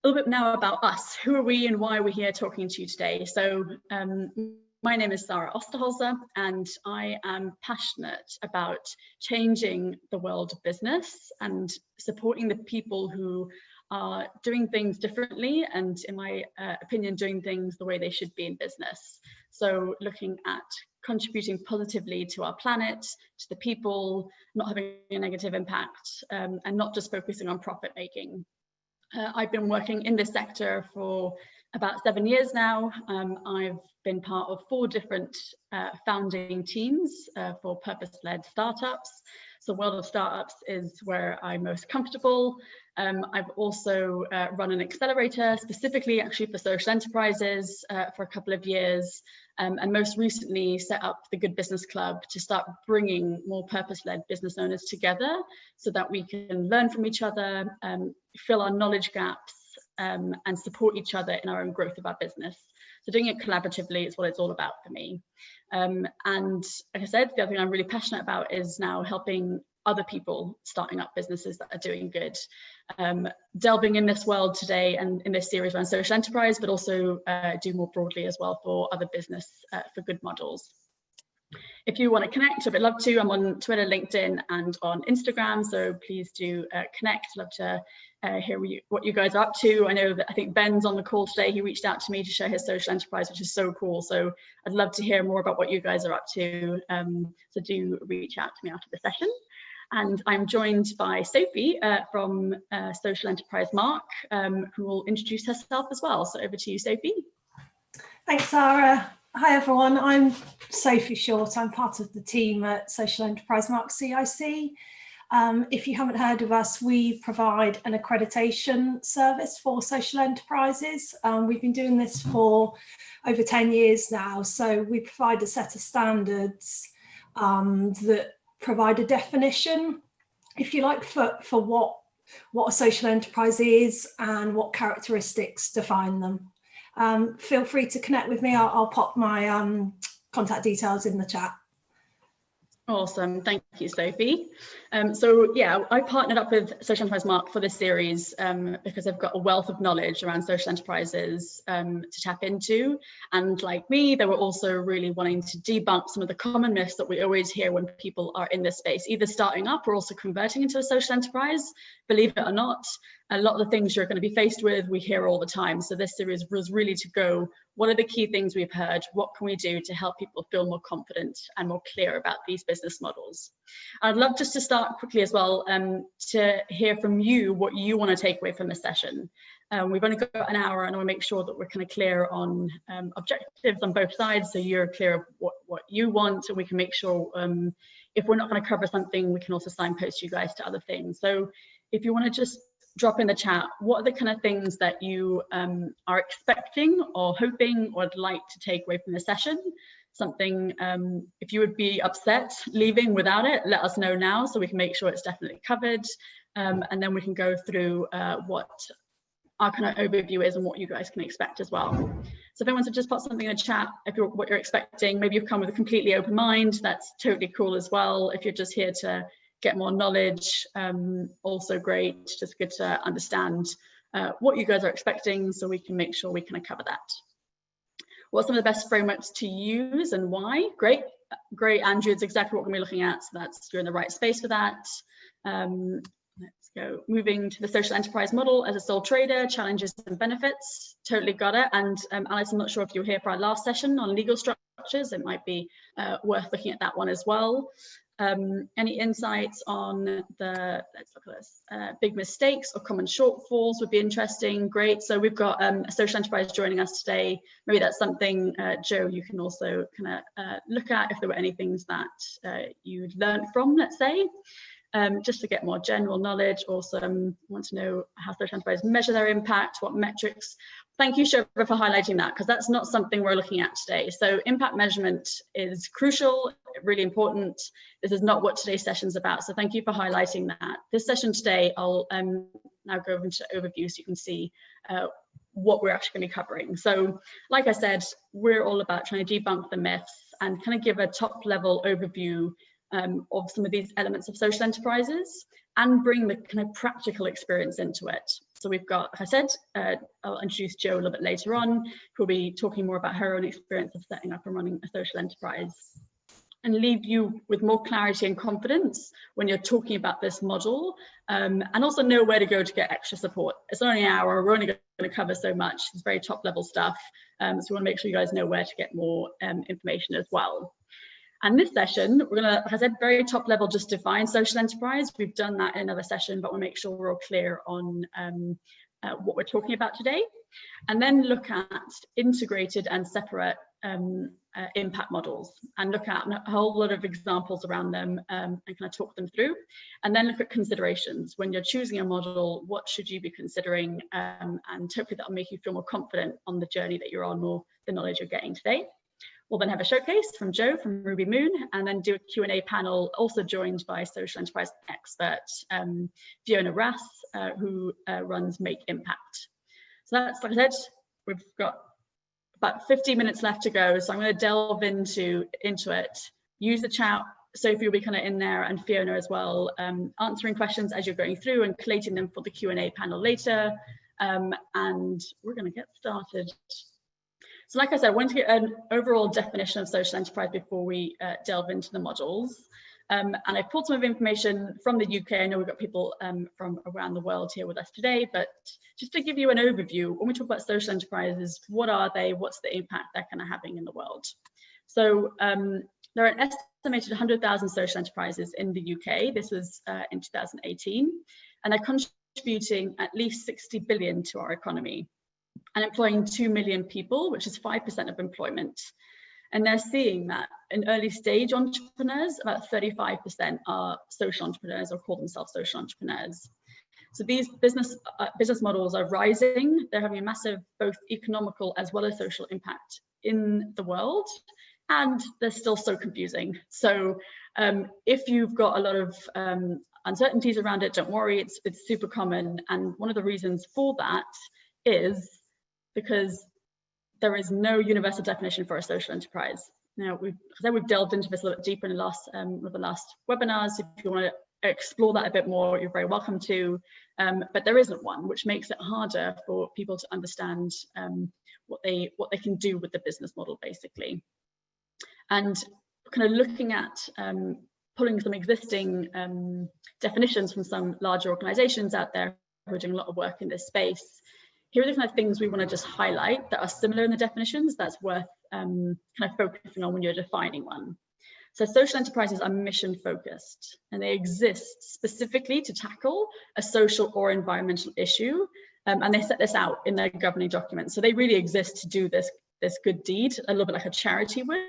little bit now about us. Who are we and why we're here talking to you today? So my name is Sara Osterholzer, and I am passionate about changing the world of business and supporting the people who are doing things differently and, in my opinion, doing things the way they should be in business. So looking at contributing positively to our planet, to the people, not having a negative impact, and not just focusing on profit making. I've been working in this sector for about 7 years now. I've been part of 4 different founding teams for purpose-led startups. So World of Startups is where I'm most comfortable. I've also run an accelerator specifically actually for social enterprises for a couple of years, and most recently set up the Good Business Club to start bringing more purpose-led business owners together so that we can learn from each other, fill our knowledge gaps, and support each other in our own growth of our business. So doing it collaboratively is what it's all about for me. And like I said, the other thing I'm really passionate about is now helping other people starting up businesses that are doing good. Delving in this world today and in this series around social enterprise, but also do more broadly as well for other business for good models. If you want to connect, I'd love to. I'm on Twitter, LinkedIn, and on Instagram, so please do connect. Love to hear what you guys are up to. I know that I think Ben's on the call today. He reached out to me to share his social enterprise, which is so cool. So I'd love to hear more about what you guys are up to. So do reach out to me after the session. And I'm joined by Sophie from Social Enterprise Mark, who will introduce herself as well. So over to you, Sophie. Thanks, Sarah. Hi, everyone. I'm Sophie Short. I'm part of the team at Social Enterprise Mark CIC. If you haven't heard of us, we provide an accreditation service for social enterprises. We've been doing this for over 10 years now. So we provide a set of standards that provide a definition, if you like, for what a social enterprise is and what characteristics define them. Feel free to connect with me. I'll pop my contact details in the chat. Awesome, thank you, Sophie. So yeah, I partnered up with Social Enterprise Mark for this series because I've got a wealth of knowledge around social enterprises to tap into. And like me, they were also really wanting to debunk some of the common myths that we always hear when people are in this space, either starting up or also converting into a social enterprise. Believe it or not, a lot of the things you're going to be faced with, we hear all the time. So this series was really to go, what are the key things we've heard? What can we do to help people feel more confident and more clear about these business models? I'd love just to start quickly as well to hear from you what you want to take away from this session. We've only got an hour and I want to make sure that we're kind of clear on objectives on both sides, so you're clear of what you want, and we can make sure if we're not going to cover something, we can also signpost you guys to other things. So if you want to just drop in the chat, what are the kind of things that you are expecting or hoping or would like to take away from the session? Something, if you would be upset leaving without it, let us know now so we can make sure it's definitely covered. And then we can go through what our kind of overview is and what you guys can expect as well. So if anyone wants to just put something in the chat, if you're what you're expecting, maybe you've come with a completely open mind, that's totally cool as well. If you're just here to get more knowledge, also great, just good to understand what you guys are expecting so we can make sure we kind of cover that. What are some of the best frameworks to use and why? Great, Andrew, it's exactly what we're going to be looking at, so that's, you're in the right space for that. Let's go, moving to the social enterprise model as a sole trader, challenges and benefits, totally got it. And Alice, I'm not sure if you were here for our last session on legal structures, it might be worth looking at that one as well. Any insights on the, let's look at this, big mistakes or common shortfalls would be interesting. Great, so we've got a social enterprise joining us today. Maybe that's something, Joe, you can also kind of look at if there were any things that you'd learned from, let's say. Just to get more general knowledge. Also want to know how social enterprises measure their impact, what metrics. Thank you, Shobha, for highlighting that, because that's not something we're looking at today. So impact measurement is crucial, really important. This is not what today's session is about, so thank you for highlighting that. This session today, I'll now go into overview so you can see what we're actually going to be covering. So like I said, we're all about trying to debunk the myths and kind of give a top level overview of some of these elements of social enterprises and bring the kind of practical experience into it. So we've got, like I said, I'll introduce Jo a little bit later on, who'll be talking more about her own experience of setting up and running a social enterprise, and leave you with more clarity and confidence when you're talking about this model, and also know where to go to get extra support. It's only an hour, we're only going to cover so much, it's very top level stuff, so we want to make sure you guys know where to get more information as well. And this session, we're going to, like I said, very top level, just define social enterprise. We've done that in another session, but we'll make sure we're all clear on what we're talking about today. And then look at integrated and separate impact models, and look at a whole lot of examples around them, and kind of talk them through. And then look at considerations. When you're choosing a model, what should you be considering? And hopefully that'll make you feel more confident on the journey that you're on, or the knowledge you're getting today. We'll then have a showcase from Jo from RubyMoon, and then do a Q&A panel, also joined by social enterprise expert Fiona-Ras, who runs Make Impact. So that's, like I said, we've got about 15 minutes left to go, so I'm going to delve into it. Use the chat. Sophie will be kind of in there, and Fiona as well, answering questions as you're going through and collating them for the Q&A panel later. And we're going to get started. So like I said, I want to get an overall definition of social enterprise before we delve into the models. And I pulled some of information from the UK. I know we've got people from around the world here with us today, but just to give you an overview, when we talk about social enterprises, what are they? What's the impact they're kind of having in the world? So there are an estimated 100,000 social enterprises in the UK. This was in 2018, and they're contributing at least 60 billion to our economy, and employing 2 million people, which is 5% of employment. And they're seeing that in early stage entrepreneurs, about 35% are social entrepreneurs or call themselves social entrepreneurs. So these business models are rising. They're having a massive, both economical as well as social impact in the world, and they're still so confusing. So if you've got a lot of uncertainties around it, don't worry, it's super common. And one of the reasons for that is because there is no universal definition for a social enterprise. Now, we've delved into this a little bit deeper in the last webinars. If you want to explore that a bit more, you're very welcome to. But there isn't one, which makes it harder for people to understand what they can do with the business model, basically. And kind of looking at pulling some existing definitions from some larger organizations out there who are doing a lot of work in this space. Here are the kind of things we want to just highlight that are similar in the definitions that's worth kind of focusing on when you're defining one. So social enterprises are mission focused, and they exist specifically to tackle a social or environmental issue. And they set this out in their governing documents. So they really exist to do this good deed, a little bit like a charity would.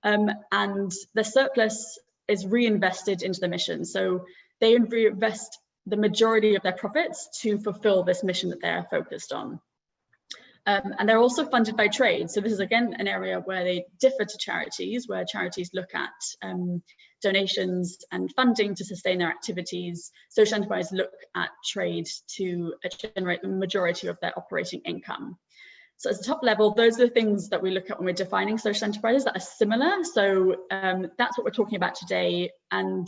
And the surplus is reinvested into the mission. So they reinvest the majority of their profits to fulfill this mission that they're focused on. And they're also funded by trade. So this is, again, an area where they differ to charities, where charities look at donations and funding to sustain their activities. Social enterprises look at trade to generate the majority of their operating income. So at the top level, those are the things that we look at when we're defining social enterprises that are similar. So that's what we're talking about today. And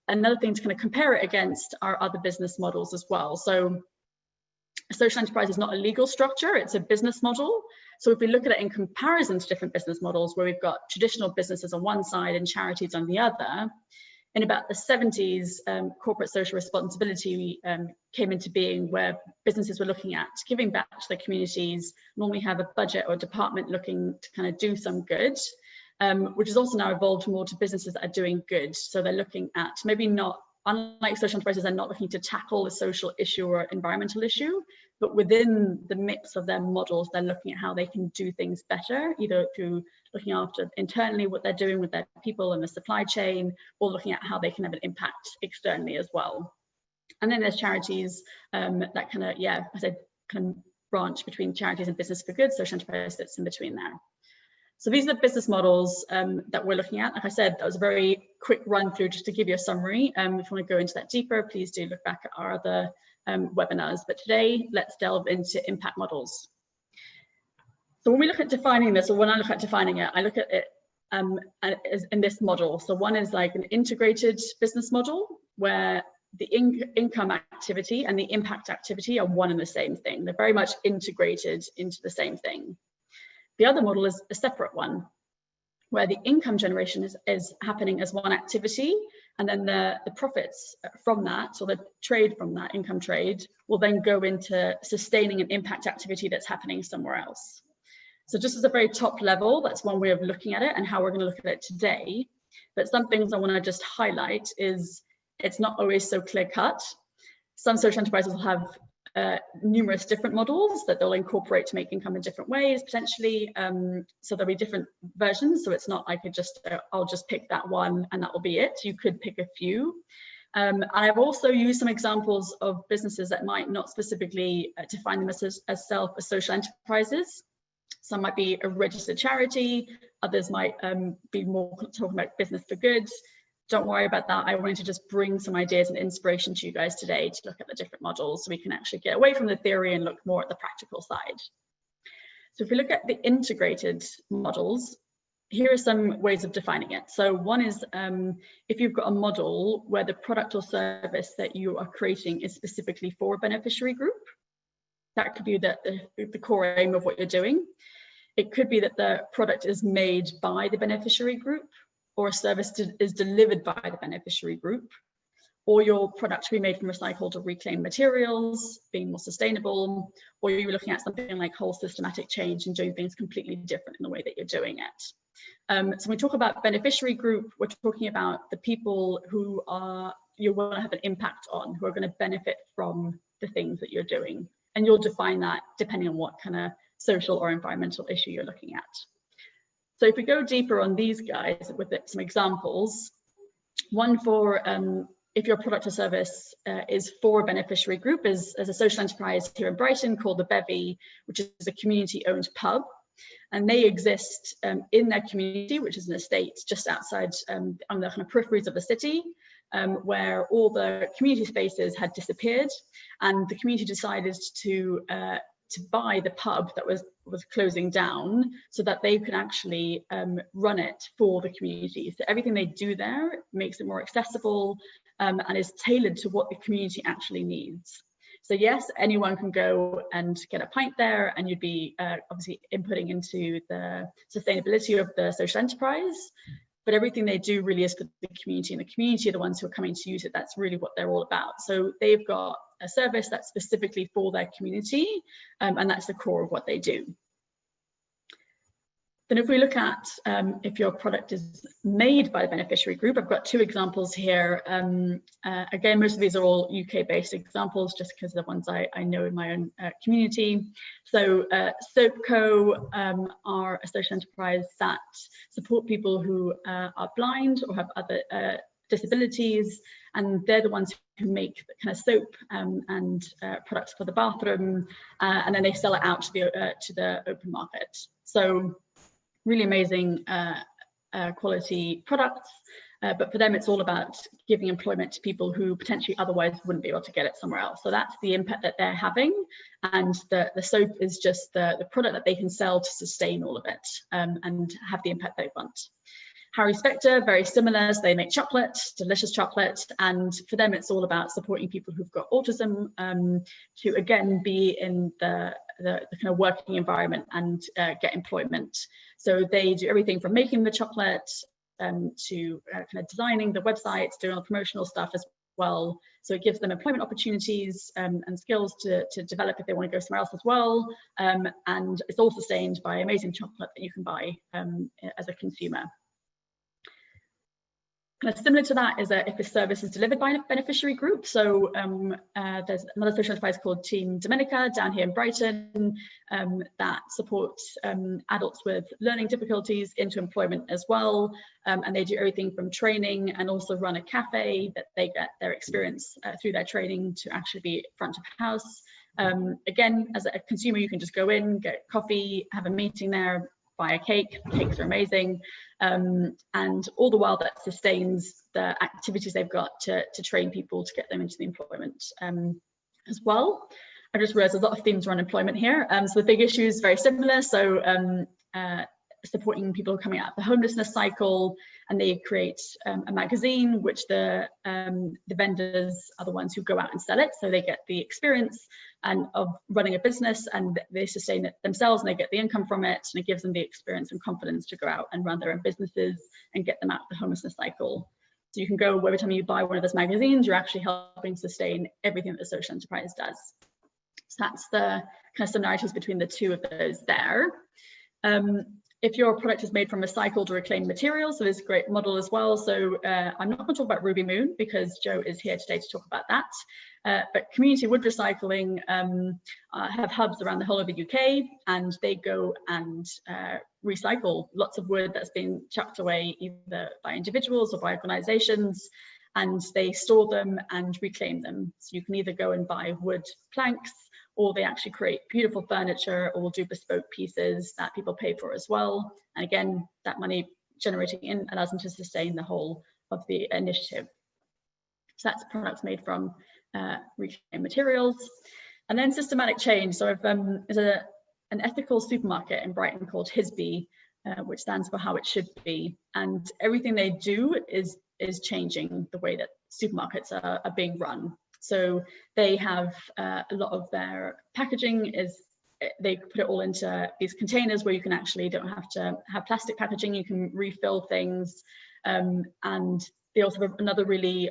another thing to kind of compare it against are other business models as well. So a social enterprise is not a legal structure, it's a business model. So if we look at it in comparison to different business models, where we've got traditional businesses on one side and charities on the other, in about the 70s, corporate social responsibility came into being, where businesses were looking at giving back to their communities, normally have a budget or a department looking to kind of do some good. Which has also now evolved more to businesses that are doing good. So they're looking at, maybe not, unlike social enterprises, they're not looking to tackle a social issue or environmental issue, but within the mix of their models, they're looking at how they can do things better, either through looking after internally what they're doing with their people and the supply chain, or looking at how they can have an impact externally as well. And then there's charities that kind of, yeah, I said, kind of branch between charities and business for good. Social enterprise sits in between there. So these are the business models that we're looking at. Like I said, that was a very quick run through just to give you a summary. If you want to go into that deeper, please do look back at our other webinars. But today, let's delve into impact models. So when we look at defining this, or when I look at defining it, I look at it as in this model. So one is like an integrated business model, where the income activity and the impact activity are one and the same thing. They're very much integrated into the same thing. The other model is a separate one, where the income generation is happening as one activity, and then the profits from that, or the trade from that income trade, will then go into sustaining an impact activity that's happening somewhere else. So just as a very top level, that's one way of looking at it and how we're going to look at it today. But some things I want to just highlight is it's not always so clear cut. Some social enterprises will have numerous different models that they'll incorporate to make income in different ways, potentially. So there'll be different versions. So it's not like I'll just pick that one and that will be it. You could pick a few. I've also used some examples of businesses that might not specifically define them as social enterprises. Some might be a registered charity, others might be more talking about business for good. Don't worry about that. I wanted to just bring some ideas and inspiration to you guys today to look at the different models so we can actually get away from the theory and look more at the practical side. So if we look at the integrated models, here are some ways of defining it. So one is if you've got a model where the product or service that you are creating is specifically for a beneficiary group, that could be the core aim of what you're doing. It could be that the product is made by the beneficiary group, or a service is delivered by the beneficiary group, or your product can be made from recycled or reclaimed materials, being more sustainable, or you're looking at something like whole systematic change and doing things completely different in the way that you're doing it. So when we talk about beneficiary group, we're talking about the people who you want to have an impact on, who are going to benefit from the things that you're doing. And you'll define that depending on what kind of social or environmental issue you're looking at. So if we go deeper on these guys with some examples, one for if your product or service is for a beneficiary group is a social enterprise here in Brighton called the Bevy, which is a community-owned pub. And they exist in their community, which is an estate just outside on the kind of peripheries of the city, where all the community spaces had disappeared, and the community decided to buy the pub that was closing down so that they could actually run it for the community. So everything they do there makes it more accessible and is tailored to what the community actually needs. So yes, anyone can go and get a pint there, and you'd be obviously inputting into the sustainability of the social enterprise, but everything they do really is for the community, and the community are the ones who are coming to use it. That's really what they're all about. So they've got a service that's specifically for their community, and that's the core of what they do. Then if we look at if your product is made by a beneficiary group, I've got two examples here. Again, most of these are all UK-based examples just because of the ones I know in my own community. So Soapco are a social enterprise that support people who are blind or have other disabilities, and they're the ones who make the kind of soap and products for the bathroom, and then they sell it out to the open market. So really amazing quality products, but for them it's all about giving employment to people who potentially otherwise wouldn't be able to get it somewhere else. So that's the impact that they're having, and the soap is just the product that they can sell to sustain all of it and have the impact they want. Harry Specter, very similar. So they make chocolate, delicious chocolate, and for them it's all about supporting people who've got autism to again be in the kind of working environment and get employment. So they do everything from making the chocolate to kind of designing the websites, doing all the promotional stuff as well. So it gives them employment opportunities and skills to develop if they want to go somewhere else as well. And it's all sustained by amazing chocolate that you can buy as a consumer. Kind of similar to that is if a service is delivered by a beneficiary group. So there's another social enterprise called Team Dominica down here in Brighton that supports adults with learning difficulties into employment as well. And they do everything from training and also run a cafe that they get their experience through their training to actually be front of house. Again, as a consumer, you can just go in, get coffee, have a meeting there, buy a cake. Cakes are amazing. And all the while that sustains the activities they've got to train people to get them into the employment as well. I just realized there's a lot of themes around employment here. So the big issue is very similar. So supporting people coming out of the homelessness cycle, and they create a magazine, which the vendors are the ones who go out and sell it, so they get the experience and of running a business, and they sustain it themselves, and they get the income from it, and it gives them the experience and confidence to go out and run their own businesses and get them out of the homelessness cycle. So you can go, every time you buy one of those magazines, you're actually helping sustain everything that the social enterprise does. So that's the kind of similarities between the two of those there. If your product is made from recycled or reclaimed materials, so there's a great model as well. So I'm not going to talk about RubyMoon because Jo is here today to talk about that. But community wood recycling have hubs around the whole of the UK, and they go and recycle lots of wood that's been chucked away either by individuals or by organisations, and they store them and reclaim them. So you can either go and buy wood planks, or they actually create beautiful furniture or do bespoke pieces that people pay for as well. And again, that money generating in allows them to sustain the whole of the initiative. So that's products made from reclaimed materials. And then systematic change. So there's an ethical supermarket in Brighton called Hisby, which stands for how it should be. And everything they do is changing the way that supermarkets are being run. So they have a lot of their packaging they put it all into these containers where you can actually don't have to have plastic packaging, you can refill things. And they also have another really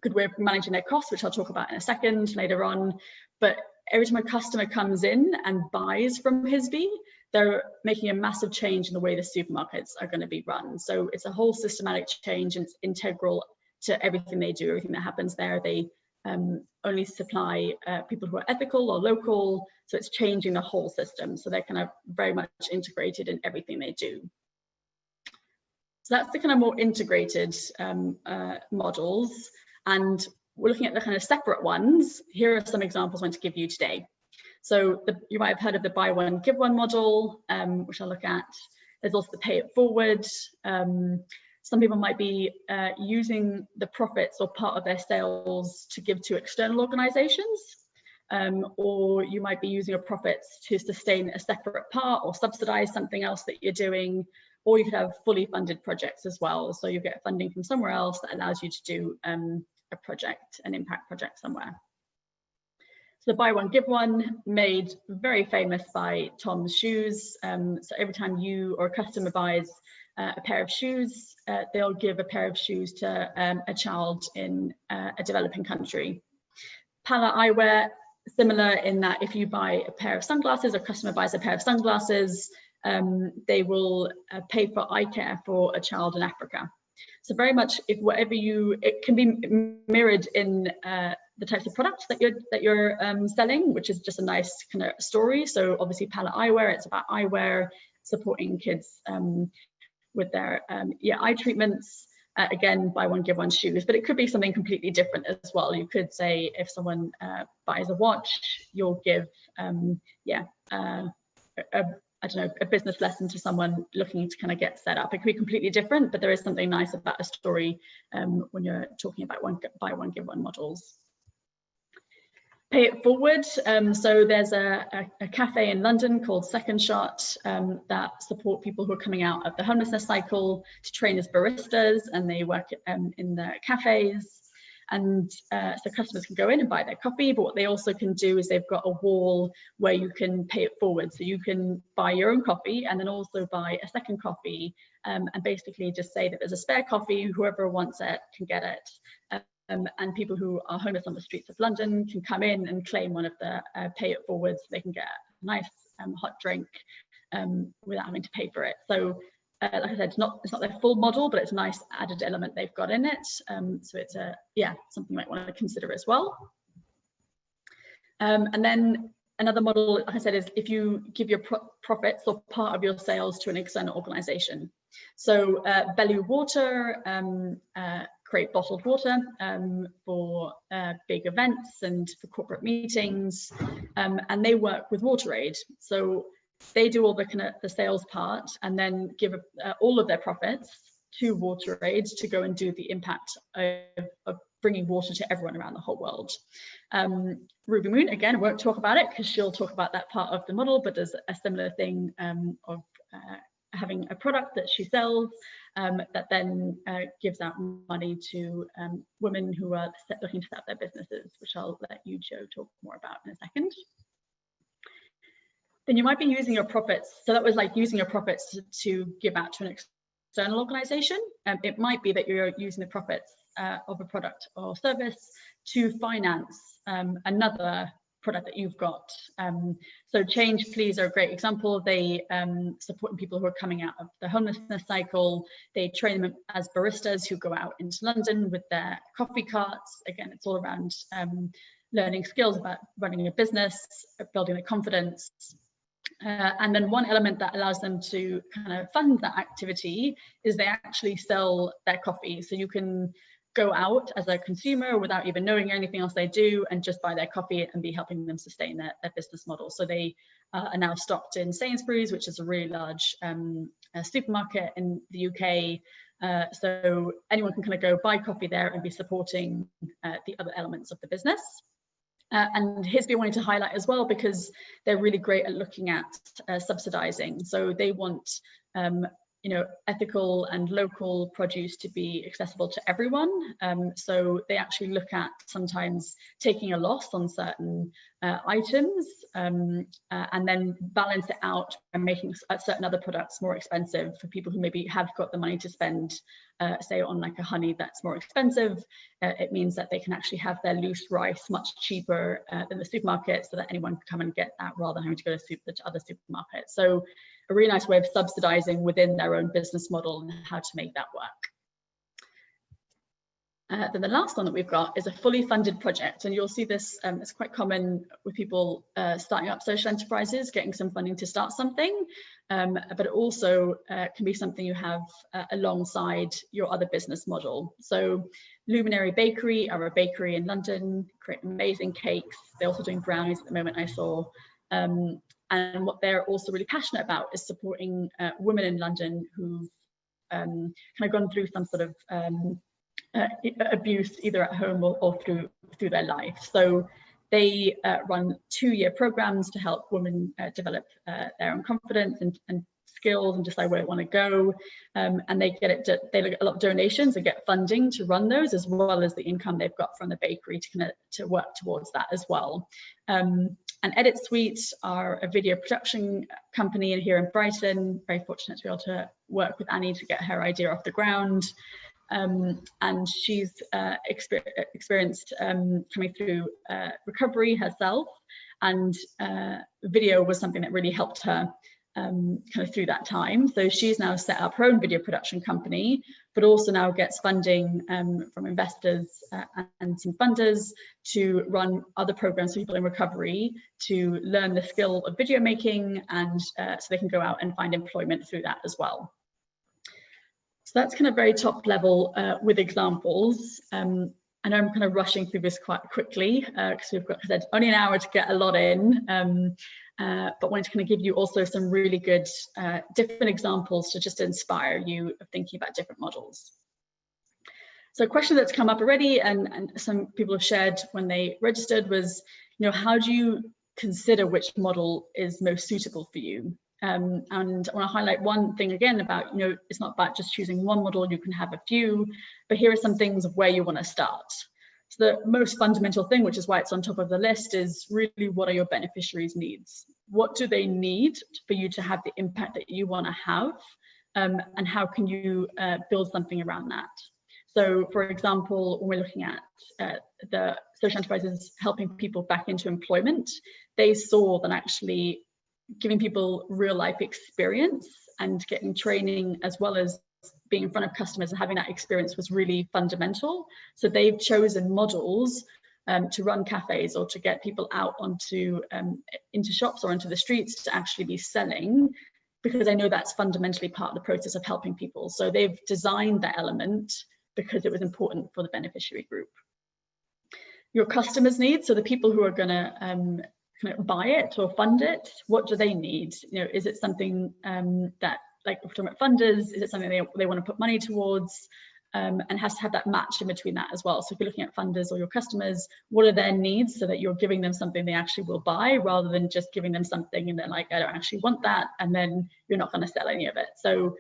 good way of managing their costs, which I'll talk about in a second later on. But every time a customer comes in and buys from Hisby, they're making a massive change in the way the supermarkets are going to be run. So it's a whole systematic change, and it's integral to everything they do, everything that happens there. They only supply people who are ethical or local, so it's changing the whole system. So they're kind of very much integrated in everything they do. So that's the kind of more integrated models, and we're looking at the kind of separate ones. Here are some examples I want to give you today. So you might have heard of the buy one, give one model, which I'll look at. There's also the pay it forward. Some people might be using the profits or part of their sales to give to external organizations, or you might be using your profits to sustain a separate part or subsidize something else that you're doing, or you could have fully funded projects as well. So you get funding from somewhere else that allows you to do a project, an impact project somewhere. So the buy one, give one, made very famous by Tom's Shoes. So every time you or a customer buys a pair of shoes, they'll give a pair of shoes to a child in a developing country. Pala Eyewear, similar in that if you buy a pair of sunglasses, or a customer buys a pair of sunglasses, they will pay for eye care for a child in Africa. So very much, if whatever it can be mirrored in the types of products that you're selling, which is just a nice kind of story. So obviously Pala Eyewear, it's about eyewear, supporting kids with their eye treatments. Again, buy one, give one shoes, but it could be something completely different as well. You could say if someone buys a watch, you'll give I don't know, a business lesson to someone looking to kind of get set up. It could be completely different, but there is something nice about a story when you're talking about buy one, give one models. Pay it forward. So there's a cafe in London called Second Shot that support people who are coming out of the homelessness cycle to train as baristas, and they work in the cafes. And so customers can go in and buy their coffee, but what they also can do is they've got a wall where you can pay it forward. So you can buy your own coffee and then also buy a second coffee, and basically just say that there's a spare coffee, whoever wants it can get it. And people who are homeless on the streets of London can come in and claim one of the pay it forwards. So they can get a nice hot drink without having to pay for it. So like I said, it's not their full model, but it's a nice added element they've got in it. So it's something you might want to consider as well. And then another model, like I said, is if you give your profits or part of your sales to an external organisation. So Bellew Water create bottled water for big events and for corporate meetings, and they work with WaterAid. So they do all the sales part and then give all of their profits to WaterAid to go and do the impact of bringing water to everyone around the whole world. RubyMoon, again, I won't talk about it because she'll talk about that part of the model, but there's a similar thing of having a product that she sells that then gives out money to women who are looking to set up their businesses, which I'll let you, Jo, talk more about in a second. Then you might be using your profits. So that was like using your profits to give out to an external organization. It might be that you're using the profits of a product or service to finance another product that you've got. So Change Please are a great example. They support people who are coming out of the homelessness cycle. They train them as baristas who go out into London with their coffee carts. Again, it's all around learning skills about running a business, building their confidence. And then one element that allows them to kind of fund that activity is they actually sell their coffee. So you can go out as a consumer without even knowing anything else they do and just buy their coffee and be helping them sustain their business model. So they are now stocked in Sainsbury's, which is a really large supermarket in the UK. So anyone can kind of go buy coffee there and be supporting the other elements of the business. And here's what we wanted to highlight as well, because they're really great at looking at subsidizing. So they want ethical and local produce to be accessible to everyone. So they actually look at sometimes taking a loss on certain items and then balance it out and making certain other products more expensive for people who maybe have got the money to spend, say on like a honey that's more expensive. It means that they can actually have their loose rice much cheaper than the supermarket, so that anyone can come and get that rather than having to go to other supermarkets. So a really nice way of subsidizing within their own business model and how to make that work. Then the last one that we've got is a fully funded project, and you'll see this, it's quite common with people starting up social enterprises, getting some funding to start something, but it also can be something you have alongside your other business model. So Luminary Bakery are a bakery in London, create amazing cakes. They're also doing brownies at the moment, I saw. And what they're also really passionate about is supporting women in London who've kind of gone through some sort of abuse either at home or through their life. So they run 2-year programs to help women develop their own confidence and skills and decide where they want to go. And they get a lot of donations and get funding to run those, as well as the income they've got from the bakery to work towards that as well. And Edit Suite are a video production company here in Brighton. Very fortunate to be able to work with Annie to get her idea off the ground. And she's experienced coming through recovery herself, and video was something that really helped her kind of through that time. So she's now set up her own video production company, but also now gets funding from investors and some funders to run other programs for people in recovery to learn the skill of video making, and so they can go out and find employment through that as well. So that's kind of very top level with examples. I know I'm kind of rushing through this quite quickly because we've got only an hour to get a lot in, but wanted to kind of give you also some really good different examples to just inspire you of thinking about different models. So a question that's come up already and some people have shared when they registered was, how do you consider which model is most suitable for you? And I want to highlight one thing again about, it's not about just choosing one model, you can have a few, but here are some things of where you want to start. So the most fundamental thing, which is why it's on top of the list, is really what are your beneficiaries' needs? What do they need for you to have the impact that you want to have? And how can you build something around that? So for example, when we're looking at the social enterprises helping people back into employment, they saw that actually giving people real life experience and getting training as well as being in front of customers and having that experience was really fundamental. So they've chosen models to run cafes or to get people out onto into shops or into the streets to actually be selling, because I know that's fundamentally part of the process of helping people. So they've designed that element because it was important for the beneficiary group. Your customers' needs, so the people who are going to buy it or fund it, what do they need? Is it something that, like we're talking about funders, is it something they want to put money towards? and has to have that match in between that as well. So if you're looking at funders or your customers, what are their needs so that you're giving them something they actually will buy, rather than just giving them something and they're like, I don't actually want that, and then you're not going to sell any of it. So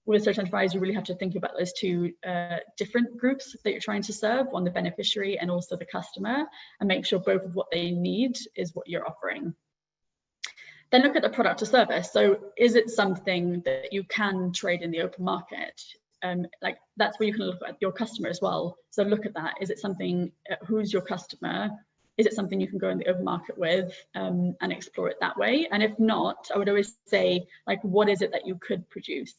with a social enterprise, you really have to think about those two different groups that you're trying to serve, on the beneficiary and also the customer, and make sure both of what they need is what you're offering. Then look at the product or service. So is it something that you can trade in the open market? Like that's where you can look at your customer as well. So look at that. Is it something, who's your customer? Is it something you can go in the open market with and explore it that way? And if not, I would always say, like, what is it that you could produce?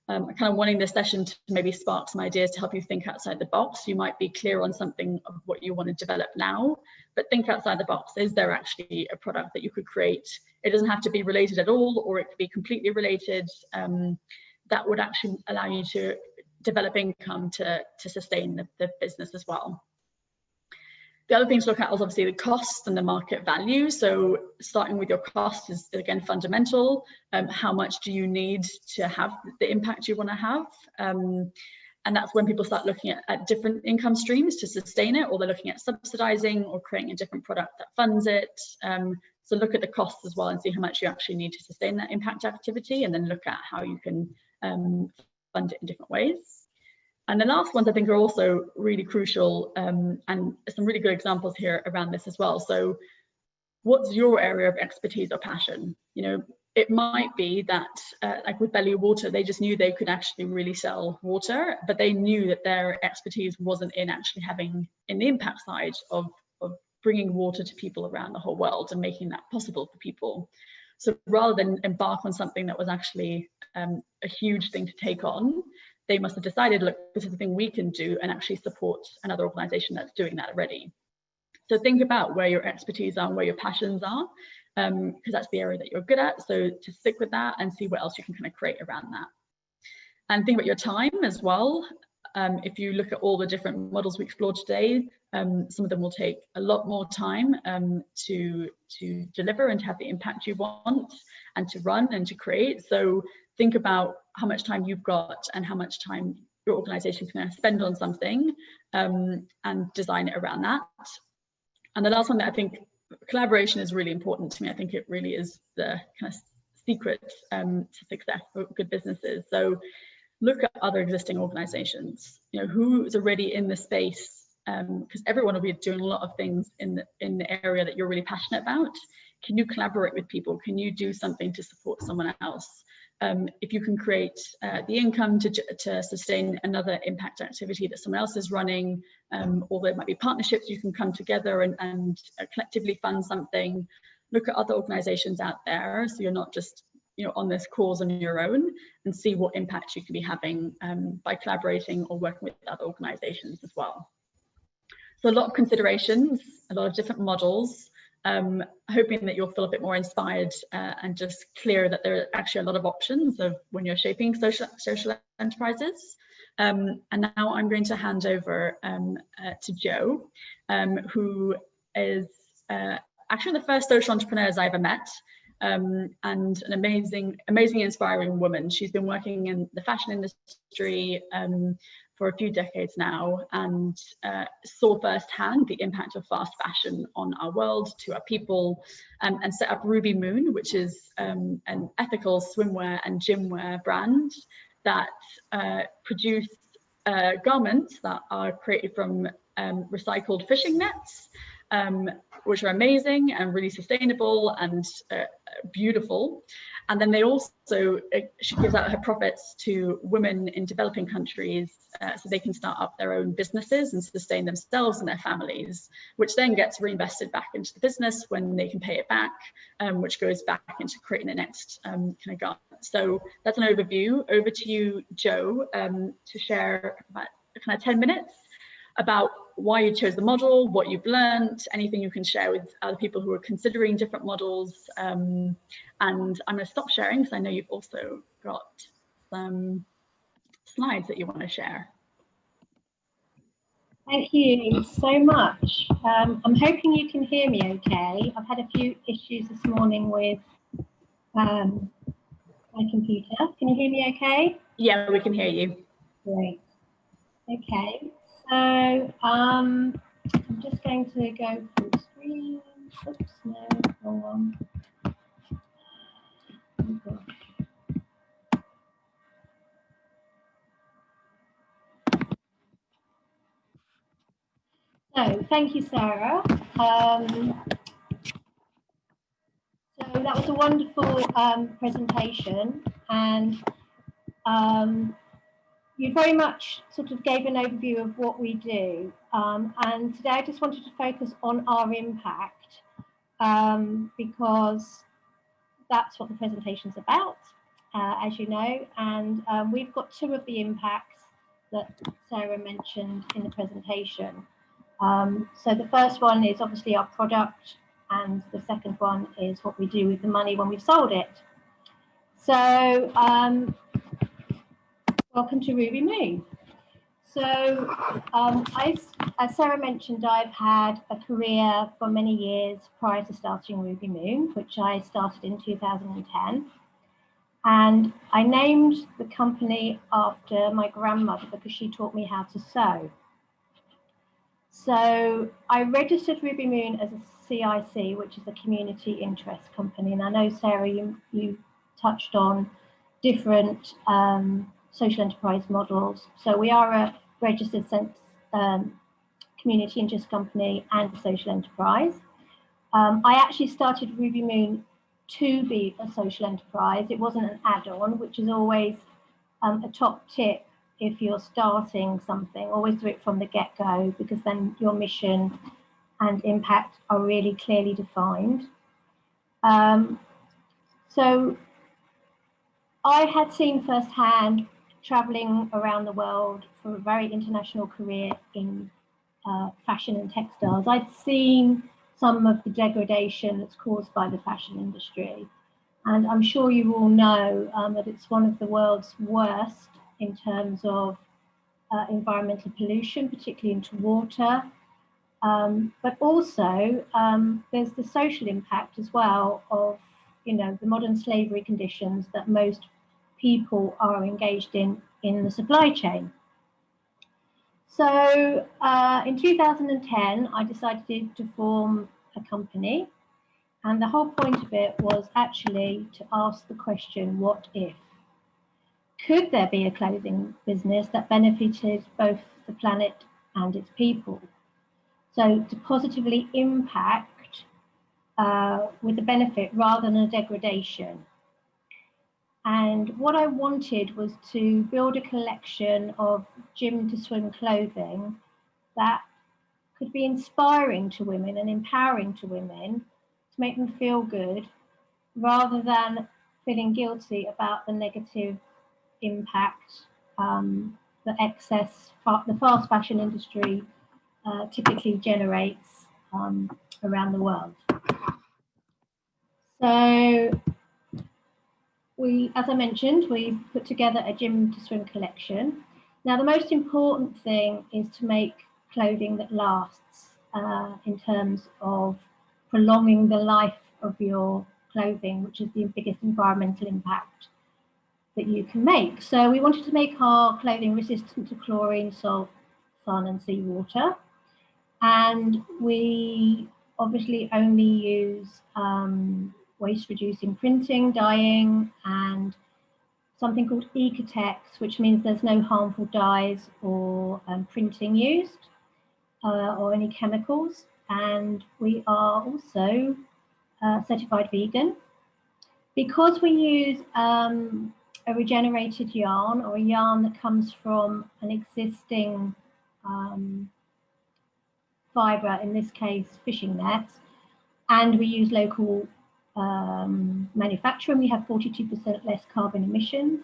I'm kind of wanting this session to maybe spark some ideas to help you think outside the box. You might be clear on something of what you want to develop now, but think outside the box. Is there actually a product that you could create? It doesn't have to be related at all, or it could be completely related. That would actually allow you to develop income to sustain the business as well. The other thing to look at is obviously the cost and the market value. So starting with your cost is, again, fundamental. How much do you need to have the impact you want to have? And that's when people start looking at different income streams to sustain it, or they're looking at subsidizing or creating a different product that funds it. So look at the costs as well and see how much you actually need to sustain that impact activity, and then look at how you can fund it in different ways. And the last ones I think are also really crucial, and some really good examples here around this as well. So what's your area of expertise or passion? You know, it might be that like with Belly Water, they just knew they could actually really sell water, but they knew that their expertise wasn't in actually having in the impact side of bringing water to people around the whole world and making that possible for people. So rather than embark on something that was actually a huge thing to take on, they must have decided, look, this is the thing we can do, and actually support another organization that's doing that already. So think about where your expertise are and where your passions are, because that's the area that you're good at. So to stick with that and see what else you can kind of create around that. And think about your time as well. If you look at all the different models we explored today, some of them will take a lot more time to deliver and to have the impact you want and to run and to create. So think about how much time you've got and how much time your organization can spend on something, and design it around that. And the last one that I think collaboration is really important to me. I think it really is the kind of secret to success for good businesses. So look at other existing organizations, you know, who's already in the space, because everyone will be doing a lot of things in the area that you're really passionate about. Can you collaborate with people? Can you do something to support someone else? If you can create the income to sustain another impact activity that someone else is running, or there might be partnerships, you can come together and collectively fund something. Look at other organizations out there, so you're not just, you know, on this cause on your own, and see what impact you can be having by collaborating or working with other organizations as well. So a lot of considerations, a lot of different models, hoping that you'll feel a bit more inspired and just clear that there are actually a lot of options of when you're shaping social enterprises. And now I'm going to hand over to Jo, who is actually the first social entrepreneurs I ever met. And an amazing, inspiring woman. She's been working in the fashion industry for a few decades now, and saw firsthand the impact of fast fashion on our world, to our people, and set up RubyMoon, which is an ethical swimwear and gymwear brand that produce garments that are created from recycled fishing nets, which are amazing and really sustainable and beautiful. And then they also, she gives out her profits to women in developing countries so they can start up their own businesses and sustain themselves and their families, which then gets reinvested back into the business when they can pay it back, which goes back into creating the next kind of garment. So that's an overview. Over to you, Jo, to share about kind of 10 minutes about why you chose the model, what you've learned, anything you can share with other people who are considering different models. And I'm going to stop sharing because I know you've also got some slides that you want to share. Thank you so much. I'm hoping you can hear me okay. I've had a few issues this morning with my computer. Can you hear me okay? Yeah, we can hear you. Great. Okay, so I'm just going to go full screen. Oops, no, wrong one. Oh, gosh. So thank you, Sarah. So that was a wonderful presentation, and you very much sort of gave an overview of what we do. And today I just wanted to focus on our impact, because that's what the presentation's about, as you know. And we've got two of the impacts that Sarah mentioned in the presentation. So the first one is obviously our product, and the second one is what we do with the money when we've sold it. So welcome to RubyMoon. So as Sarah mentioned, I've had a career for many years prior to starting RubyMoon, which I started in 2010. And I named the company after my grandmother because she taught me how to sew. So I registered RubyMoon as a CIC, which is a community interest company. And I know, Sarah, you touched on different social enterprise models. So we are a registered community interest company and a social enterprise. I actually started RubyMoon to be a social enterprise. It wasn't an add-on, which is always a top tip. If you're starting something, always do it from the get-go, because then your mission and impact are really clearly defined. So I had seen firsthand, traveling around the world for a very international career in fashion and textiles, I'd seen some of the degradation that's caused by the fashion industry. And I'm sure you all know that it's one of the world's worst in terms of environmental pollution, particularly into water. But also there's the social impact as well of, you know, the modern slavery conditions that most people are engaged in the supply chain. So in 2010, I decided to form a company. And the whole point of it was actually to ask the question, what if? Could there be a clothing business that benefited both the planet and its people? So to positively impact with a benefit rather than a degradation. And what I wanted was to build a collection of gym to swim clothing that could be inspiring to women and empowering to women, to make them feel good, rather than feeling guilty about the negative impact that the fast fashion industry typically generates around the world. So as I mentioned, we put together a gym to swim collection. Now, the most important thing is to make clothing that lasts in terms of prolonging the life of your clothing, which is the biggest environmental impact that you can make. So we wanted to make our clothing resistant to chlorine, salt, sun and seawater. And we obviously only use waste reducing printing, dyeing, and something called Ecotex, which means there's no harmful dyes or printing used or any chemicals. And we are also certified vegan. Because we use a regenerated yarn, or a yarn that comes from an existing fibre, in this case fishing nets, and we use local manufacturing, we have 42% less carbon emissions.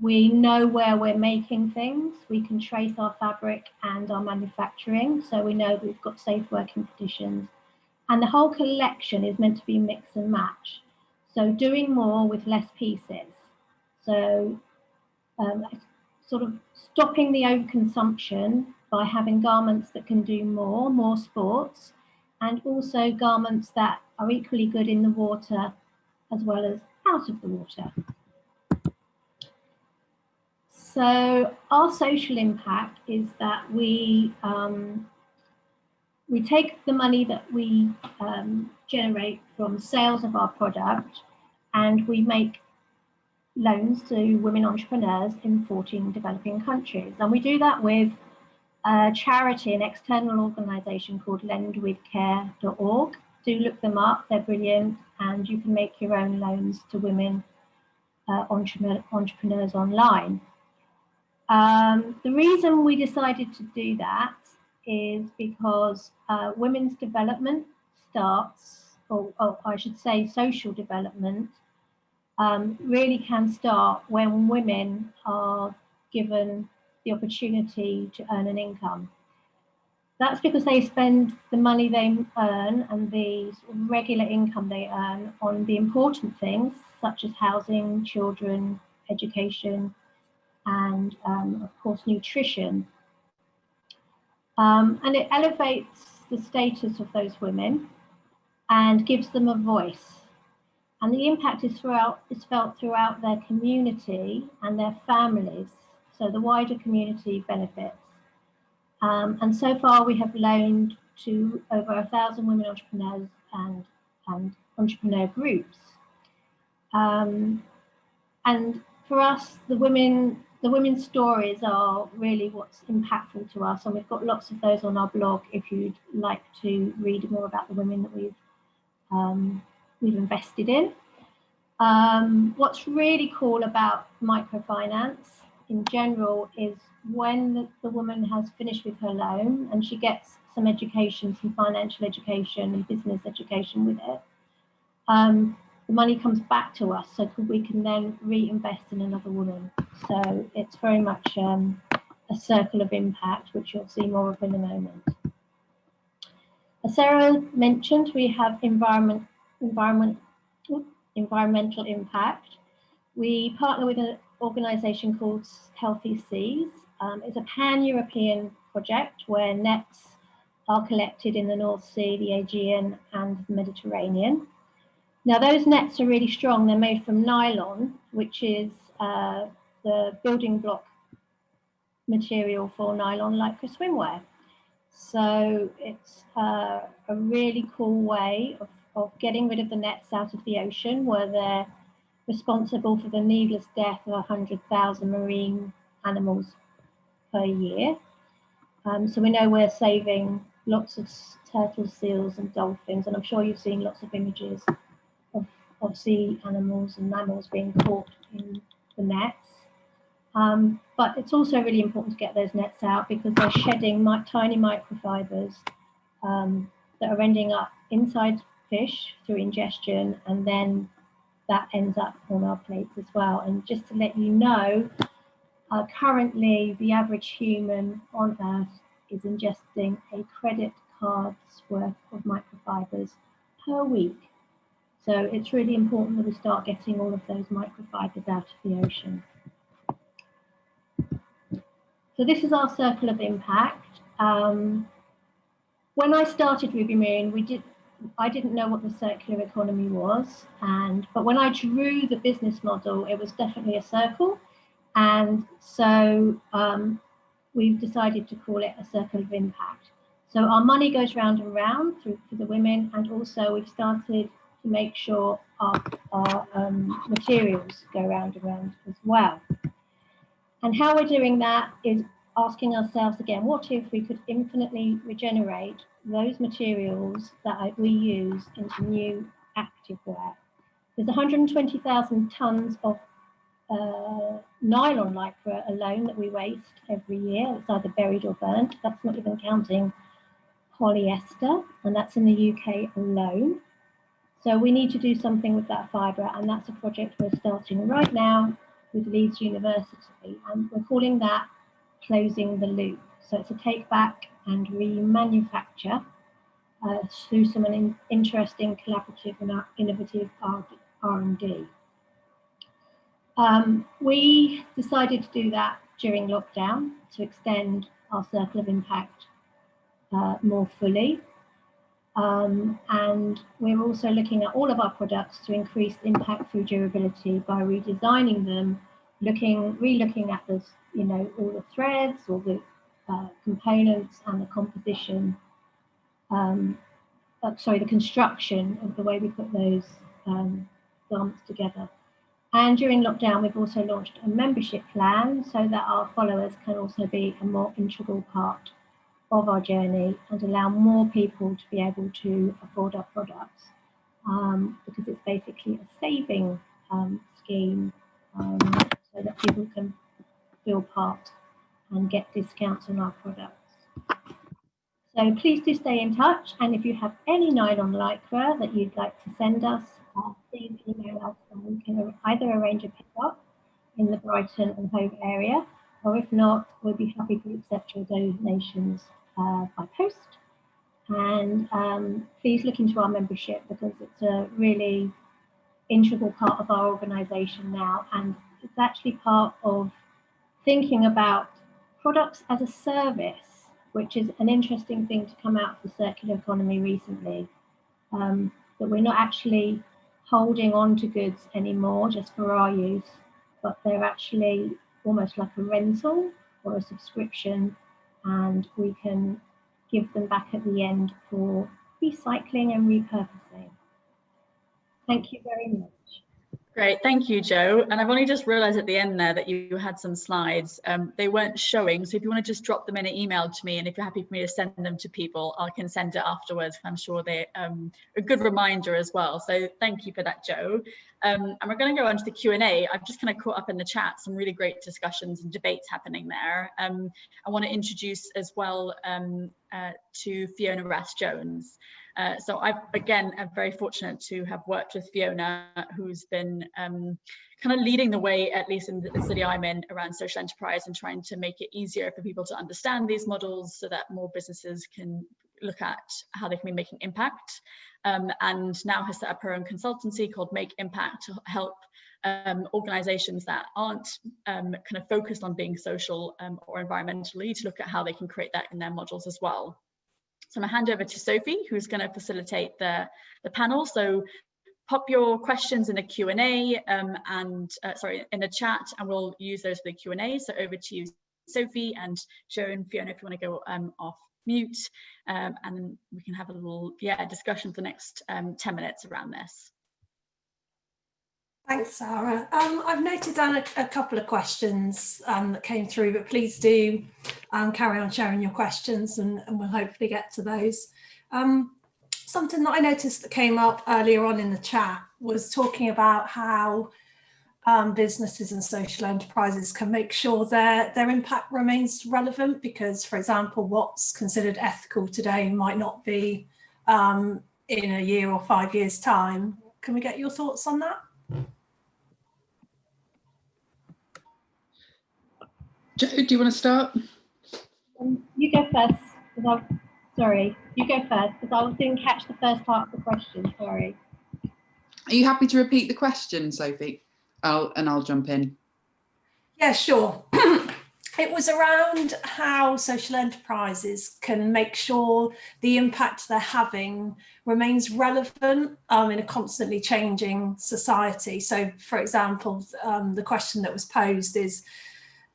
We know where we're making things. We can trace our fabric and our manufacturing, so we know that we've got safe working conditions. And the whole collection is meant to be mix and match. So doing more with less pieces. So sort of stopping the overconsumption by having garments that can do more sports, and also garments that are equally good in the water as well as out of the water. So our social impact is that we take the money that we generate from sales of our product, and we make loans to women entrepreneurs in 14 developing countries. And we do that with a charity, an external organisation called lendwithcare.org. Do look them up, they're brilliant, and you can make your own loans to women entrepreneurs online. The reason we decided to do that is because women's development starts, or I should say social development, really can start when women are given the opportunity to earn an income. That's because they spend the money they earn and the regular income they earn on the important things, such as housing, children, education, and of course nutrition. And it elevates the status of those women and gives them a voice. And the impact is felt throughout their community and their families. So the wider community benefits. And so far we have loaned to over 1,000 women entrepreneurs and entrepreneur groups. And for us, the women's stories are really what's impactful to us, and we've got lots of those on our blog if you'd like to read more about the women that we've invested in. What's really cool about microfinance in general is when the woman has finished with her loan and she gets some education, some financial education and business education with it, the money comes back to us, so we can then reinvest in another woman. So it's very much a circle of impact, which you'll see more of in a moment. As Sarah mentioned, we have environmental impact. We partner with an organisation called Healthy Seas. It's a pan-European project where nets are collected in the North Sea, the Aegean and the Mediterranean. Now those nets are really strong. They're made from nylon, which is the building block material for nylon lycra swimwear. So it's a really cool way of getting rid of the nets out of the ocean, where they're responsible for the needless death of 100,000 marine animals per year. So we know we're saving lots of turtles, seals and dolphins, and I'm sure you've seen lots of images of sea animals and mammals being caught in the nets. But it's also really important to get those nets out because they're shedding tiny microfibers that are ending up inside fish through ingestion, and then that ends up on our plates as well. And just to let you know, currently the average human on Earth is ingesting a credit card's worth of microfibers per week. So it's really important that we start getting all of those microfibers out of the ocean. So this is our circle of impact. When I started RubyMoon, I didn't know what the circular economy was, but when I drew the business model, it was definitely a circle, and so we've decided to call it a circle of impact. So our money goes round and round for the women, and also we've started to make sure our materials go round and round as well. And how we're doing that is asking ourselves again, what if we could infinitely regenerate those materials that we use into new activewear? There's 120,000 tons of nylon lycra alone that we waste every year. It's either buried or burnt. That's not even counting polyester, and that's in the UK alone. So we need to do something with that fibre, and that's a project we're starting right now with Leeds University, and we're calling that Closing the Loop. So it's a take back and remanufacture through some interesting collaborative and innovative R&D. We decided to do that during lockdown to extend our circle of impact more fully. And we're also looking at all of our products to increase impact through durability by redesigning them re-looking at this, you know, all the threads, all the components and the composition, the construction of the way we put those garments together. And during lockdown, we've also launched a membership plan so that our followers can also be a more integral part of our journey and allow more people to be able to afford our products, because it's basically a saving scheme, so that people can feel part and get discounts on our products. So please do stay in touch, and if you have any nylon lycra that you'd like to send us, please email us and we can either arrange a pickup in the Brighton and Hove area, or if not, we'll be happy to accept your donations by post. And please look into our membership, because it's a really integral part of our organisation now, and it's actually part of thinking about products as a service, which is an interesting thing to come out of the circular economy recently, that we're not actually holding on to goods anymore just for our use, but they're actually almost like a rental or a subscription, and we can give them back at the end for recycling and repurposing. Thank you very much. Great, thank you, Jo. And I've only just realised at the end there that you had some slides. They weren't showing, so if you want to just drop them in an email to me, and if you're happy for me to send them to people, I can send it afterwards. I'm sure they're a good reminder as well. So thank you for that, Jo. And we're going to go on to the Q&A. I've just kind of caught up in the chat some really great discussions and debates happening there. I want to introduce as well to Fiona-Ras Jones. So I'm very fortunate to have worked with Fiona, who's been kind of leading the way, at least in the city I'm in, around social enterprise and trying to make it easier for people to understand these models so that more businesses can look at how they can be making impact. And now has set up her own consultancy called Make Impact to help organizations that aren't kind of focused on being social or environmentally to look at how they can create that in their models as well. So I'm going to hand over to Sophie, who's going to facilitate the panel. So pop your questions in the Q&A in the chat, and we'll use those for the Q&A. So over to you, Sophie, and Jo and Fiona, if you want to go off mute, and then we can have a little discussion for the next 10 minutes around this. Thanks, Sarah. I've noted down a couple of questions that came through, but please do carry on sharing your questions, and we'll hopefully get to those. Something that I noticed that came up earlier on in the chat was talking about how businesses and social enterprises can make sure their impact remains relevant, because, for example, what's considered ethical today might not be in a year or 5 years' time. Can we get your thoughts on that? Jo, do you want to start? You go first. You go first, because I didn't catch the first part of the question, sorry. Are you happy to repeat the question, Sophie? I'll jump in. Yeah, sure. It was around how social enterprises can make sure the impact they're having remains relevant in a constantly changing society. So, for example, the question that was posed is,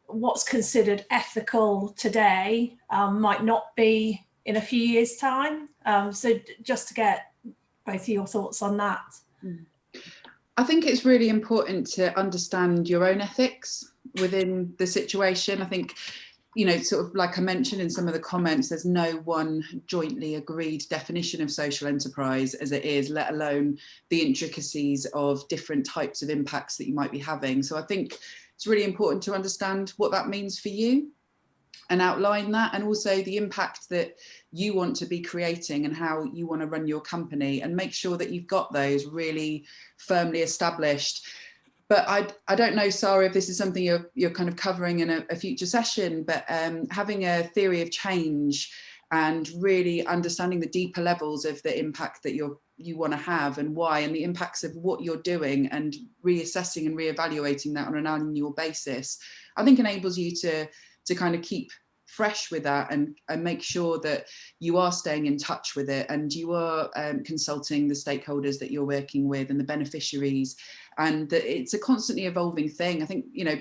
what's considered ethical today might not be in a few years' time. So just to get both of your thoughts on that. I think it's really important to understand your own ethics within the situation. I think, you know, sort of like I mentioned in some of the comments, there's no one jointly agreed definition of social enterprise as it is, let alone the intricacies of different types of impacts that you might be having. So I think it's really important to understand what that means for you and outline that, and also the impact that you want to be creating and how you want to run your company, and make sure that you've got those really firmly established. But I don't know, Sara, if this is something you're kind of covering in a future session, but having a theory of change and really understanding the deeper levels of the impact that you want to have and why, and the impacts of what you're doing, and reassessing and reevaluating that on an annual basis, I think enables you to kind of keep fresh with that and make sure that you are staying in touch with it, and you are consulting the stakeholders that you're working with and the beneficiaries, and that it's a constantly evolving thing. I think, you know,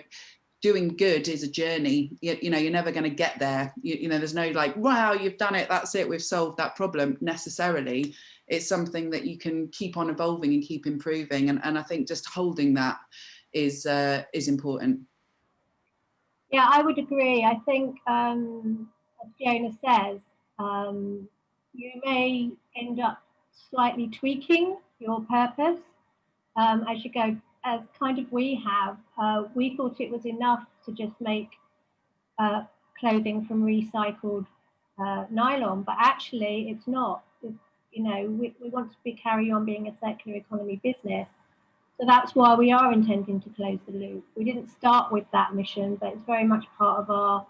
doing good is a journey. You know, you're never going to get there. You know, there's no like, wow, you've done it, that's it, we've solved that problem necessarily. It's something that you can keep on evolving and keep improving, and I think just holding that is important. Yeah, I would agree. I think, as Fiona says, you may end up slightly tweaking your purpose as you go, as kind of we have. We thought it was enough to just make clothing from recycled nylon, but actually it's not. You know, we want to carry on being a circular economy business. So that's why we are intending to close the loop. We didn't start with that mission, but it's very much part of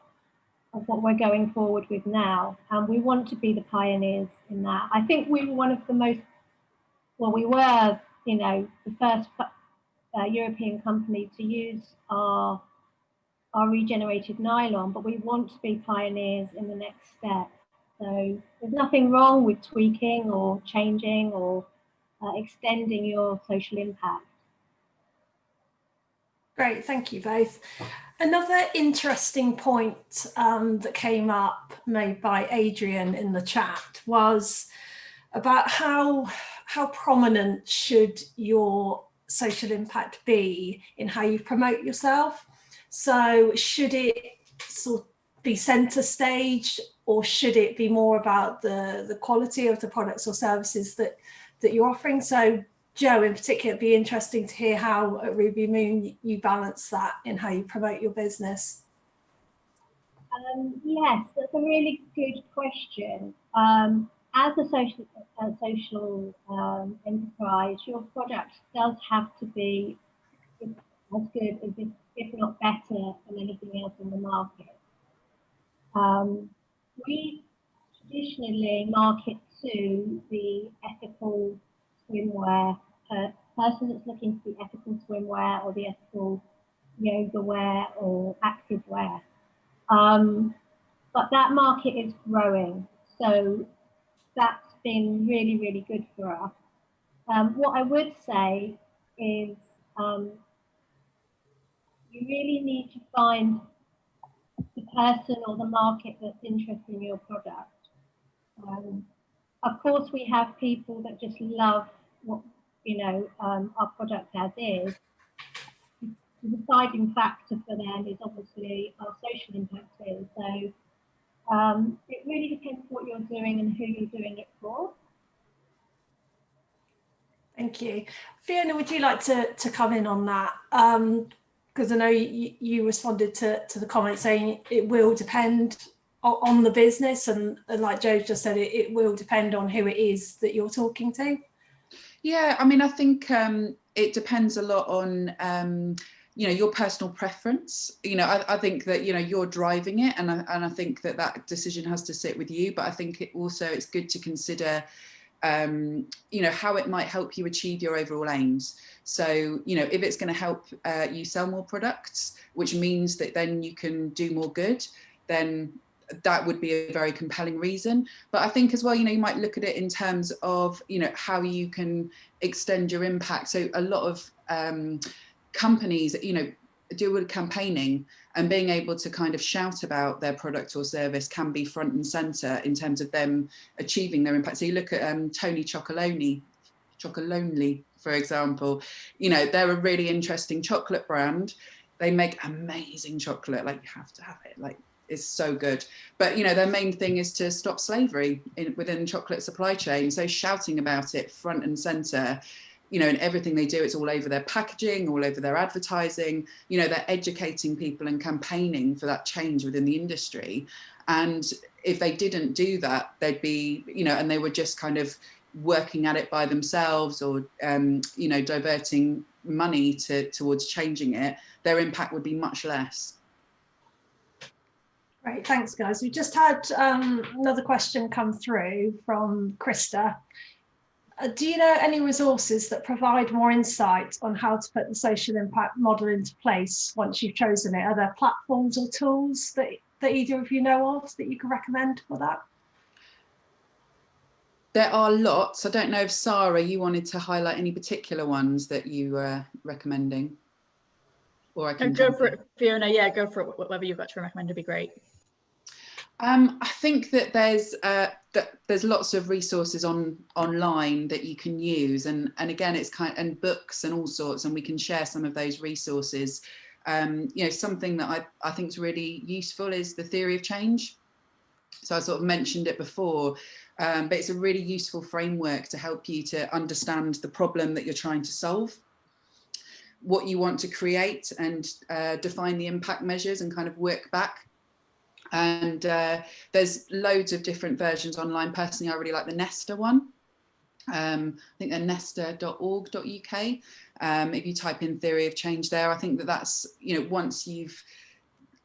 what we're going forward with now. And we want to be the pioneers in that. I think we were one of the most, well, we were, you know, the first European company to use our regenerated nylon, but we want to be pioneers in the next step. So there's nothing wrong with tweaking or changing or extending your social impact. Great, thank you both. Another interesting point that came up, made by Adrian in the chat, was about how prominent should your social impact be in how you promote yourself. So should it sort of be centre stage, or should it be more about the quality of the products or services that you're offering? So Jo, in particular, it'd be interesting to hear how at RubyMoon you balance that in how you promote your business. Yes, that's a really good question. As a social enterprise, your product does have to be as good as, if not better, than anything else in the market. We traditionally market to the ethical swimwear person that's looking for the ethical swimwear or the ethical yoga wear or active wear. But that market is growing, so that's been really, really good for us. What I would say is you really need to find the person or the market that's interested in your product. Of course, we have people that just love what, you know, our product as is. The deciding factor for them is obviously our social impact is. So it really depends what you're doing and who you're doing it for. Thank you. Fiona, would you like to come in on that? Because I know you responded to the comment saying it will depend on the business, and like Jo just said, it will depend on who it is that you're talking to. Yeah, I mean, I think it depends a lot on you know, your personal preference. You know, I think that, you know, you're driving it, and I think that decision has to sit with you. But I think it's good to consider you know, how it might help you achieve your overall aims. So, you know, if it's going to help you sell more products, which means that then you can do more good, then that would be a very compelling reason. But I think as well, you know, you might look at it in terms of, you know, how you can extend your impact. So a lot of companies, you know, do with campaigning, and being able to kind of shout about their product or service can be front and center in terms of them achieving their impact. So you look at Tony Chocolonely, for example, you know, they're a really interesting chocolate brand. They make amazing chocolate, like you have to have it, like it's so good. But, you know, their main thing is to stop slavery within chocolate supply chain. So shouting about it front and center, you know, in everything they do, it's all over their packaging, all over their advertising. You know, they're educating people and campaigning for that change within the industry. And if they didn't do that, they'd be, you know, and they were just kind of working at it by themselves, or, you know, diverting money towards changing it, their impact would be much less. Great, thanks guys. We just had another question come through from Krista. Do you know any resources that provide more insight on how to put the social impact model into place once you've chosen it? Are there platforms or tools that either of you know of that you can recommend for that? There are lots. I don't know if Sara, you wanted to highlight any particular ones that you were recommending, or I can go for it, Fiona. Yeah, go for it. Whatever you've got to recommend would be great. I think that there's lots of resources online that you can use, and again, it's and books and all sorts, and we can share some of those resources. You know, something that I think is really useful is the theory of change. So I sort of mentioned it before, but it's a really useful framework to help you to understand the problem that you're trying to solve, what you want to create, and define the impact measures and kind of work back. And there's loads of different versions online. Personally, I really like the Nesta one. I think they're nesta.org.uk. If you type in theory of change there, I think that's, you know, once you've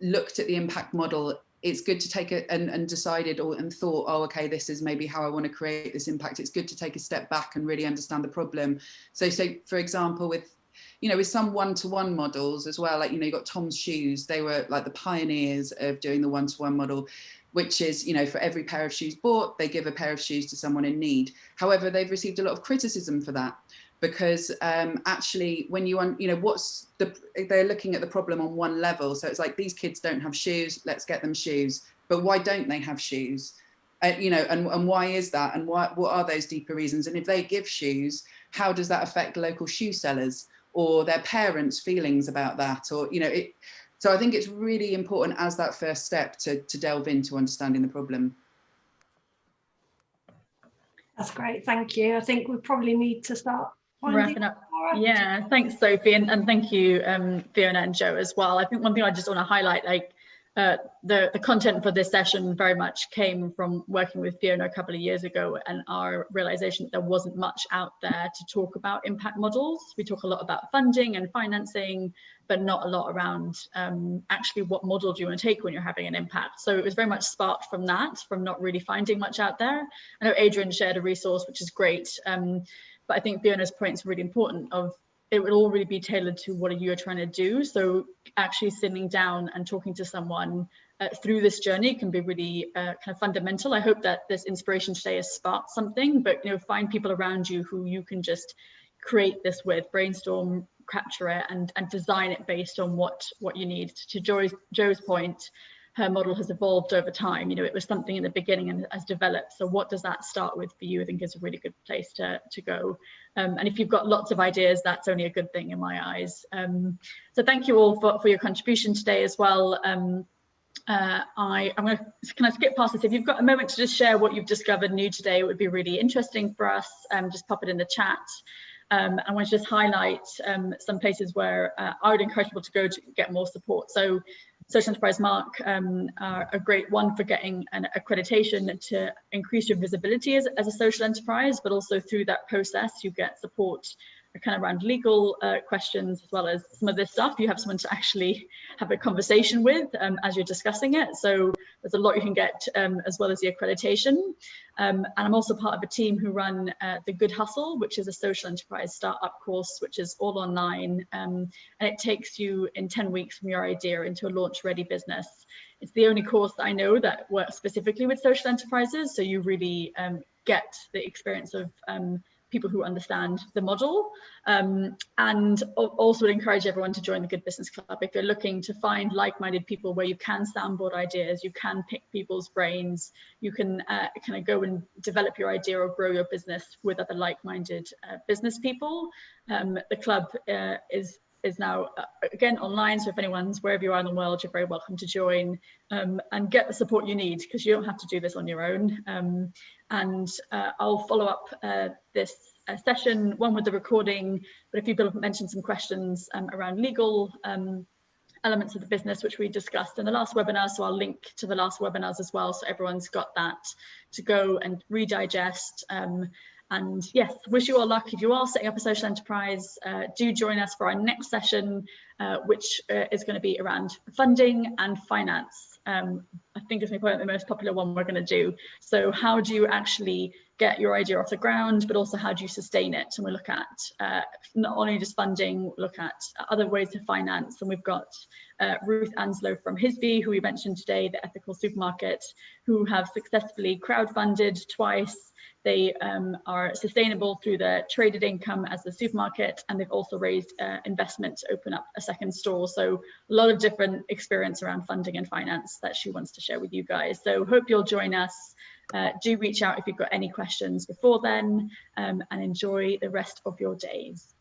looked at the impact model, it's good to take it and decided and thought, oh, okay, this is maybe how I want to create this impact. It's good to take a step back and really understand the problem. So for example, with some one-to-one models as well, like, you got Tom's Shoes, they were like the pioneers of doing the one-to-one model, which is, for every pair of shoes bought, they give a pair of shoes to someone in need. However, they've received a lot of criticism for that, because actually when they're looking at the problem on one level. So it's like, these kids don't have shoes, let's get them shoes. But why don't they have shoes? And why is that? And what are those deeper reasons? And if they give shoes, how does that affect local shoe sellers or their parents' feelings about that? Or, so I think it's really important as that first step to delve into understanding the problem. That's great, thank you. I think we probably need to start wrapping up. Yeah, thanks, Sophie, and thank you, Fiona and Jo as well. I think one thing I just want to highlight, the content for this session very much came from working with Fiona a couple of years ago, and our realization that there wasn't much out there to talk about impact models. We talk a lot about funding and financing, but not a lot around actually what model do you want to take when you're having an impact. So it was very much sparked from that, from not really finding much out there. I know Adrian shared a resource, which is great, but I think Fiona's point is really important. It will all really be tailored to what you're trying to do. So actually sitting down and talking to someone through this journey can be really kind of fundamental. I hope that this inspiration today has sparked something, but find people around you who you can just create this with, brainstorm, capture it, and design it based on what you need. To Jo's point, her model has evolved over time. It was something in the beginning and has developed. So what does that start with for you? I think is a really good place to go. And if you've got lots of ideas, that's only a good thing in my eyes. So thank you all for your contribution today as well. can I skip past this? If you've got a moment to just share what you've discovered new today, it would be really interesting for us. Just pop it in the chat. I want to just highlight some places where I would encourage people to go to get more support. So Social Enterprise Mark are a great one for getting an accreditation to increase your visibility as a social enterprise, but also through that process you get support kind of around legal questions, as well as some of this stuff. You have someone to actually have a conversation with as you're discussing it. So there's a lot you can get as well as the accreditation. And I'm also part of a team who run the Good Hustle, which is a social enterprise startup course, which is all online. And it takes you in 10 weeks from your idea into a launch ready business. It's the only course that I know that works specifically with social enterprises. So you really get the experience of people who understand the model, and also would encourage everyone to join the Good Business Club. If you're looking to find like-minded people where you can soundboard ideas, you can pick people's brains, you can kind of go and develop your idea or grow your business with other like-minded business people. The club is now again online, so if anyone's wherever you are in the world, you're very welcome to join and get the support you need, because you don't have to do this on your own. And I'll follow up this session, one with the recording, but a few people have mentioned some questions around legal elements of the business, which we discussed in the last webinar, so I'll link to the last webinars as well, so everyone's got that to go and redigest. And yes, wish you all luck. If you are setting up a social enterprise, do join us for our next session, which is going to be around funding and finance. I think it's probably the most popular one we're going to do. So how do you actually get your idea off the ground, but also how do you sustain it? And we look at not only just funding, look at other ways to finance. And we've got Ruth Anslow from Hisby, who we mentioned today, the ethical supermarket, who have successfully crowdfunded twice. They are sustainable through the traded income as the supermarket, and they've also raised investment to open up a second store. So a lot of different experience around funding and finance that she wants to share with you guys. So hope you'll join us. Do reach out if you've got any questions before then, and enjoy the rest of your days.